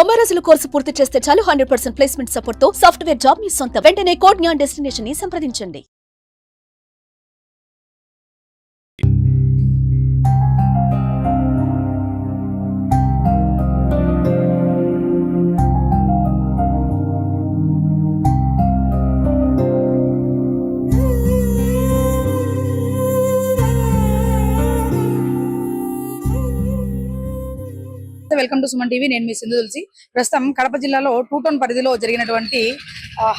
90 రోజుల కోర్సు పూర్తి చేస్తే చాలు 100% ప్లేస్మెంట్ సపోర్ట్ తో సాఫ్ట్వేర్ జాబ్ మీ సొంతం. వెంటనే కోడ్ జ్ఞాన్ డెస్టినేషన్ ని సంప్రదించండి. Welcome to Suman TV. నేను మీ సింధు తులసి. ప్రస్తుతం కడప జిల్లాలో 2 టౌన్ పరిధిలో జరిగినటువంటి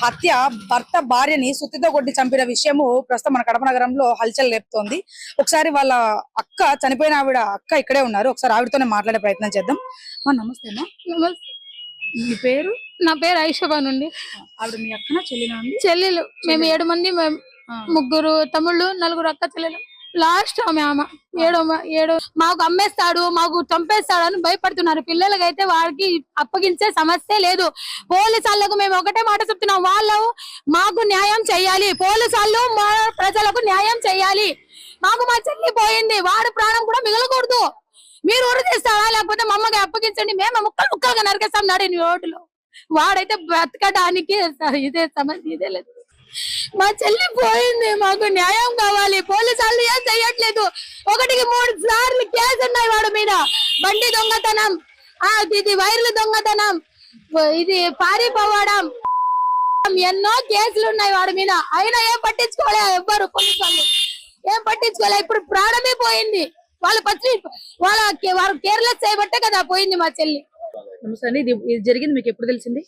హత్య, భర్త భార్యని సుత్తితో కొట్టి చంపిన విషయము ప్రస్తుతం మన కడప నగరంలో హల్చల్ లేపుతోంది. ఒకసారి వాళ్ళ అక్క, చనిపోయిన ఆవిడ అక్క ఇక్కడే ఉన్నారు. ఒకసారి ఆవిడతోనే మాట్లాడే ప్రయత్నం చేద్దాం. నమస్తే అమ్మా. నమస్తే. మీ పేరు? నా పేరు ఐషబా నుండి. ఆవిడ మీ అక్కన చెల్లినా అండి? చెల్లెలు. మేము 7 మంది, ముగ్గురు తమ్ముళ్ళు, 4 అక్క చెల్లెలు. లాస్ట్ ఆమె ఏడో మాకు అమ్మేస్తాడు, మాకు చంపేస్తాడు అని భయపడుతున్నారు. పిల్లలకైతే వాడికి అప్పగించే సమస్య లేదు. పోలీసు వాళ్ళకు మేము ఒకటే మాట చెప్తున్నాం, వాళ్ళు మాకు న్యాయం చెయ్యాలి. పోలీసు వాళ్ళు మా ప్రజలకు న్యాయం చెయ్యాలి. మాకు మా చెల్లి పోయింది, వాడి ప్రాణం కూడా మిగలకూడదు. మీరు ఊరు చేస్తారా, లేకపోతే మా అమ్మకి అప్పగించండి, మేము ముక్కలుగా నరికేస్తాం నాడు రోడ్డులో. వాడైతే బ్రతకడానికి ఇదే సమస్య, ఇదే లేదు. మా చెల్లి పోయింది, మాకు న్యాయం కావాలి. పోలీసు వాళ్ళు ఏం చెయ్యట్లేదు. 1కి 3 సార్లు కేసు ఉన్నాయి వాడి మీద. బండి దొంగతనం, ఇది వైర్లు దొంగతనం, ఇది పారిపోవడం, ఎన్నో కేసులు ఉన్నాయి వాడి మీద. అయినా ఏం పట్టించుకోలే ఎవ్వరు, పోలీసు వాళ్ళు ఏం పట్టించుకోలే. ఇప్పుడు ప్రాణమే పోయింది. వాళ్ళు కేర్లెస్ చేయబట్టే కదా పోయింది మా చెల్లి. ఇది జరిగింది మీకు ఎప్పుడు తెలిసింది?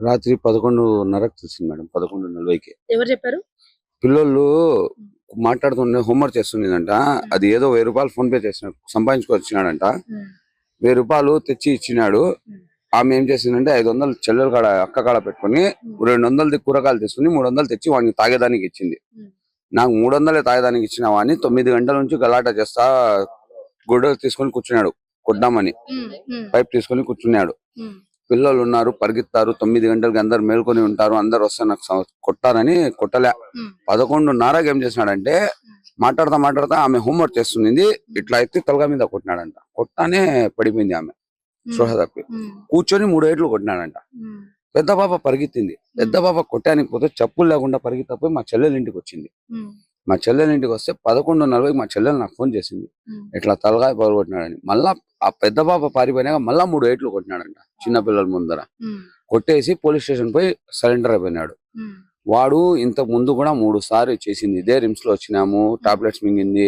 రాత్రి 11:30కి తెలిసింది మేడం. 11:40కి. ఎవరు చెప్పారు? పిల్లలు మాట్లాడుతుండే హోంవర్క్ చేస్తుండేదంట. అది ఏదో 1000 రూపాయలు ఫోన్ పే చేసినాడు, సంపాదించుకొచ్చినాడంట. 1000 రూపాయలు తెచ్చి ఇచ్చినాడు. ఆమె ఏం చేసిందంటే 500 చెల్లెల కాడ, అక్క కాడ పెట్టుకుని 200 కూరగాయలు తీసుకుని 300 తెచ్చి వాడిని తాగేదానికి ఇచ్చింది. నాకు 300 తాగేదానికి ఇచ్చిన వాడిని 9 గంటల నుంచి గలాట చేస్తా గొడ్డలు తీసుకొని కూర్చున్నాడు. కొట్టామని పైప్ తీసుకొని కూర్చున్నాడు. పిల్లలు ఉన్నారు, పరిగెత్తారు. 9 గంటలకి అందరు మేల్కొని ఉంటారు. అందరు వస్తే నాకు కొట్టారని కొట్టలే. 11:30కి ఏం చేసినాడంటే మాట్లాడతా ఆమె హోంవర్క్ చేస్తుంది. ఇట్లా అయితే తలగా మీద కొట్టినాడంట. కొట్టానే పడిపోయింది ఆమె, స్పృహ తప్పి. కూర్చొని 3 ఏట్లు కొట్టినాడంట. పెద్ద పాప పరిగెత్తింది. పెద్ద పాప కొట్టానికి పోతే చెప్పులు లేకుండా పరిగెత్తపోయి మా చెల్లెల ఇంటికి వచ్చింది. మా చెల్లెల ఇంటికి వస్తే 11:40కి మా చెల్లెలు నాకు ఫోన్ చేసింది, ఇట్లా తలగా పగలగొట్టినాడని. మళ్ళా ఆ పెద్ద పాప పారిపోయినాక మళ్ళా 3 ఏట్లు కొట్టినాడంట చిన్న పిల్లల ముందర. కొట్టేసి పోలీస్ స్టేషన్ పోయి సరెండర్ అయిపోయినాడు. వాడు ఇంతకు ముందు కూడా 3 సార్లు చేసింది. ఇదే రిమ్స్ లో వచ్చినాము, టాబ్లెట్స్ మింగింది,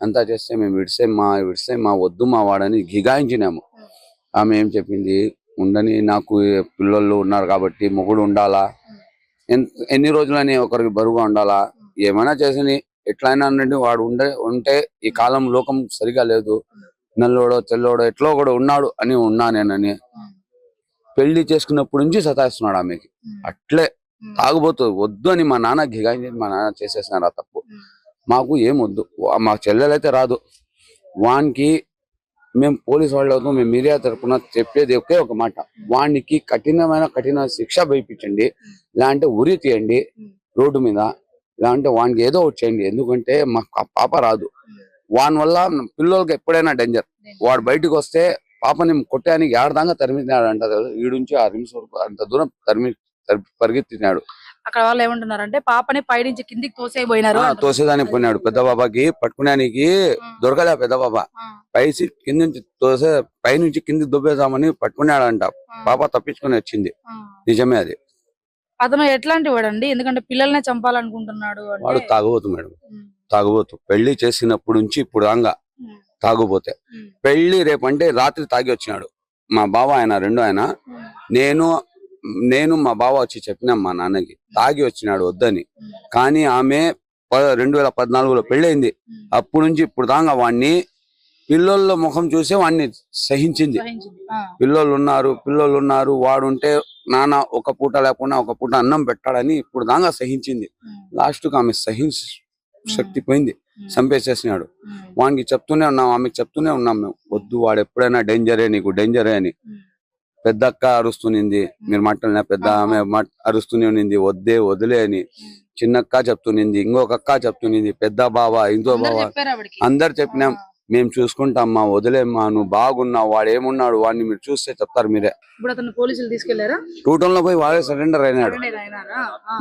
అంతా చేస్తే మేము విడిసేమ్మా వద్దు మా వాడని గిగాయించినాము. ఆమె ఏం చెప్పింది, ఉండని, నాకు పిల్లలు ఉన్నారు కాబట్టి మొగుడు ఉండాలా, ఎన్ని రోజులని ఒకరికి బరువుగా ఉండాలా, ఏమైనా చేసి ఎట్లయినా అన్నట్టు వాడు ఉంటే ఈ కాలం లోకం సరిగా లేదు, నల్లోడో తెల్లోడో ఎట్లో కూడా ఉన్నాడు అని ఉన్నా నేనని. పెళ్లి చేసుకున్నప్పటి నుంచి సతాయిస్తున్నాడు ఆమెకి. అట్లే తాగుబోతు వద్దు అని మా నాన్న గిగాయించి మా నాన్న చేసేసినారు ఆ తప్పు. మాకు ఏం వద్దు, మా చెల్లెలైతే రాదు. వానికి మేము పోలీసు వాళ్ళు అవుతాం, మేము మీడియా తరఫున చెప్పేది ఒకే ఒక మాట, వానికి కఠిన శిక్ష భయపించండి, లేదంటే ఉరి తీయండి రోడ్డు మీద, లేదంటే వానికి ఏదో ఒకటి చేయండి. ఎందుకంటే మాకు పాప రాదు. వాని వల్ల పిల్లలకి ఎప్పుడైనా డేంజర్. వాడు బయటకు వస్తే పాపని కొట్టడానికి ఏడదాకా తరిమినాడంట. ఈడుంచి ఆ రిమ్స్ వరకు అంత దూరం పరిగెత్తినాడు. అక్కడ వాళ్ళు ఏమంటున్నారంటే పాపని పైనుంచి కిందికి తోసేయబోయినారు. తోసేదానికి పోయినాడు. పెద్ద బాబాకి పట్టుకునేనికి దొరకలే. పెద్ద బాబా పైసి కింది పైనుంచి కిందికి దుబ్బేద్దామని పట్టుకున్నాడంట. పాప తప్పించుకుని వచ్చింది. నిజమే అది. అతను ఎట్లాంటి వాడండి? ఎందుకంటే పిల్లల్నే చంపాలనుకుంటున్నాడు. వాడు తాగుబోతు మేడం, తాగుబోతు. పెళ్లి చేసినప్పుడు నుంచి ఇప్పుడు దాకా తాగుపోతే. పెళ్లి రేపంటే రాత్రి తాగి వచ్చినాడు మా బావ. ఆయన నేను మా బావ వచ్చి చెప్పినాం మా నాన్నకి, తాగి వచ్చినాడు వద్దని. కానీ ఆమె 2014లో పెళ్ళయింది. అప్పటి నుంచి ఇప్పుడు దాకా వాడిని పిల్లల ముఖం చూసే వాడిని సహించింది. పిల్లలు ఉన్నారు వాడుంటే నాన్న ఒక పూట లేకుండా ఒక పూట అన్నం పెట్టాడని ఇప్పుడు దాకా సహించింది. లాస్ట్ కు ఆమె శక్తి పోయింది, చంపేసేసినాడు. వానికి చెప్తూనే ఉన్నాం, ఆమెకు చెప్తూనే ఉన్నాం మేము, వద్దు వాడు ఎప్పుడైనా డేంజరే, నీకు డేంజరే అని. పెద్ద అక్క అరుస్తునింది, మీరు మాట్లాడిన పెద్ద ఆమె అరుస్తూనే ఉన్నింది, వదిలే అని. చిన్నక్క చెప్తునింది, ఇంకొక అక్క చెప్తునింది, పెద్ద బావ, ఇంకో బావ, అందరు చెప్పినాం. మేము చూసుకుంటామ్మా, వదిలేమ్మా, నువ్వు బాగున్నావు, వాడు ఏమున్నాడు, వాడిని మీరు చూస్తే చెప్తారు మీరే. ఇప్పుడు అతను పోలీసులు తీసుకెళ్లారా? 2 టౌన్ లో పోయి వాడే సరెండర్ అయినాడు.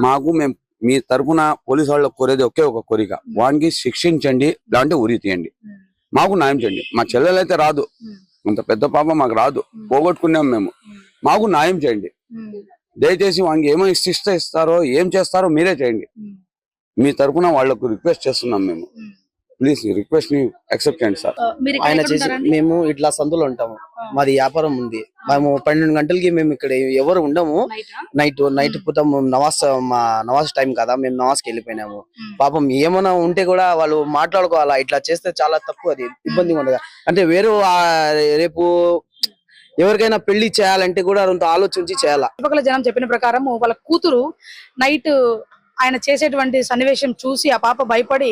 మాకు మేము మీ తరపున పోలీసు వాళ్ళకి కోరేది ఒకే ఒక కోరిక, వానికి శిక్షించండి, లేదంటే ఉరి తీయండి, మాకు న్యాయం చేయండి. మా చెల్లెలైతే రాదు, అంత పెద్ద పాప మాకు రాదు, పోగొట్టుకున్నాం మేము, మాకు న్యాయం చేయండి. దయచేసి వానికి ఏమో ఇస్తారో ఏం చేస్తారో మీరే చేయండి. మీ తరపున వాళ్ళకు రిక్వెస్ట్ చేస్తున్నాం మేము. ప్లీజ్ రిక్వెస్ట్ ని యాక్సెప్ట్ చేయండి సార్. ఆయన చేసి మేము ఇట్లా సందులో ఉంటాము, మాది వ్యాపారం ఉంది. మేము 12 గంటలకి మేము ఇక్కడ ఎవరు ఉండము. నైట్ పూట మా నవాజ్ టైం కదా, మేము నవాజ్కి వెళ్ళిపోయినాము. పాపం ఏమైనా ఉంటే కూడా వాళ్ళు మాట్లాడుకోవాలా, ఇట్లా చేస్తే చాలా తప్పు, అది ఇబ్బందిగా ఉండదు. అంటే వేరే రేపు ఎవరికైనా పెళ్లి చేయాలంటే కూడా అంత ఆలోచించి చేయాలా. చుట్టుపక్కల జనం చెప్పిన ప్రకారం వాళ్ళ కూతురు నైట్ ఆయన చేసేటువంటి సన్నివేశం చూసి ఆ పాప భయపడి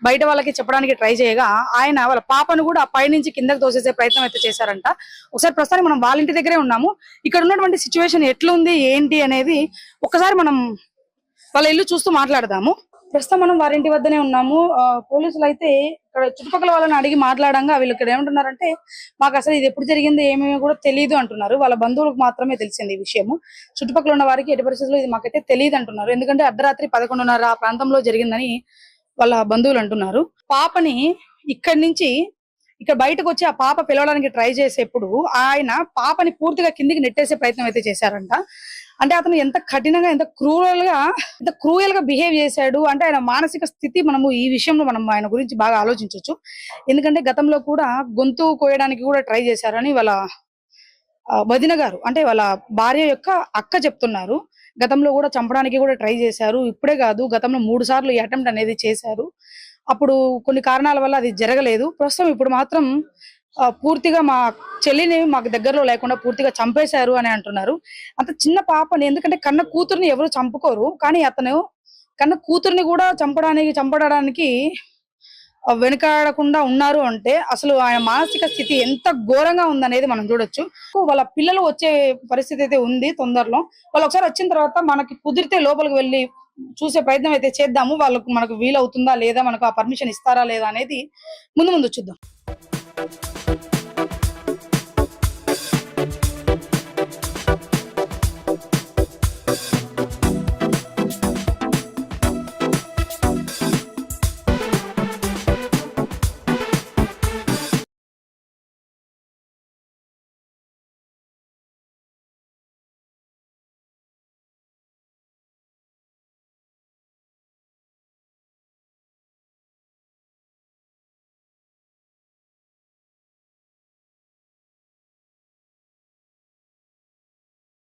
బయట వాళ్ళకి చెప్పడానికి ట్రై చేయగా ఆయన వాళ్ళ పాపను కూడా పై నుంచి కిందకి తోసేసే ప్రయత్నం అయితే చేశారంట. ఒకసారి ప్రస్తుతానికి మనం వాళ్ళ ఇంటి దగ్గరే ఉన్నాము. ఇక్కడ ఉన్నటువంటి సిచ్యువేషన్ ఎట్లుంది ఏంటి అనేది ఒకసారి మనం వాళ్ళ ఇల్లు చూస్తూ మాట్లాడదాము. ప్రస్తుతం మనం వారింటి వద్దనే ఉన్నాము. పోలీసులు అయితే ఇక్కడ చుట్టుపక్కల వాళ్ళని అడిగి మాట్లాడంగా వీళ్ళు ఇక్కడ ఏమంటున్నారంటే, మాకు అసలు ఇది ఎప్పుడు జరిగింది ఏమేమి కూడా తెలియదు అంటున్నారు. వాళ్ళ బంధువులకు మాత్రమే తెలిసింది ఈ విషయము. చుట్టుపక్కల ఉన్న వారికి ఎట్టి పరిస్థితుల్లో ఇది మాకైతే తెలియదు అంటున్నారు. ఎందుకంటే అర్ధరాత్రి 11:30 ఆ ప్రాంతంలో జరిగిందని వాళ్ళ బంధువులు అంటున్నారు. పాపని ఇక్కడి నుంచి ఇక్కడ బయటకు వచ్చి ఆ పాప పిలవడానికి ట్రై చేసేప్పుడు ఆయన పాపని పూర్తిగా కిందికి నెట్టేసే ప్రయత్నం అయితే చేశారంట. అంటే అతను ఎంత కఠినంగా ఎంత క్రూయల్ గా బిహేవ్ చేశాడు అంటే ఆయన మానసిక స్థితి మనము ఈ విషయంలో మనం ఆయన గురించి బాగా ఆలోచించవచ్చు. ఎందుకంటే గతంలో కూడా గొంతు కోయడానికి కూడా ట్రై చేశారని వాళ్ళ వదిన గారు అంటే వాళ్ళ భార్య యొక్క అక్క చెప్తున్నారు. గతంలో కూడా చంపడానికి కూడా ట్రై చేశారు. ఇప్పుడే కాదు, గతంలో 3 సార్లు ఈ అటెంప్ట్ అనేది చేశారు. అప్పుడు కొన్ని కారణాల వల్ల అది జరగలేదు. ప్రస్తుతం ఇప్పుడు మాత్రం పూర్తిగా మా చెల్లిని మాకు దగ్గరలో లేకుండా పూర్తిగా చంపేశారు అని అంటున్నారు. అంత చిన్న పాపని, ఎందుకంటే కన్న కూతుర్ని ఎవరు చంపుకోరు, కానీ అతను కన్న కూతుర్ని కూడా చంపడానికి వెనుకాడకుండా ఉన్నారు అంటే అసలు ఆయన మానసిక స్థితి ఎంత ఘోరంగా ఉందనేది మనం చూడొచ్చు. వాళ్ళ పిల్లలు వచ్చే పరిస్థితి అయితే ఉంది తొందరలో. వాళ్ళు ఒకసారి వచ్చిన తర్వాత మనకి కుదిరితే లోపలికి వెళ్ళి చూసే ప్రయత్నం అయితే చేద్దాము. మనకు వీలవుతుందా లేదా, మనకు ఆ పర్మిషన్ ఇస్తారా లేదా అనేది ముందు చూద్దాం.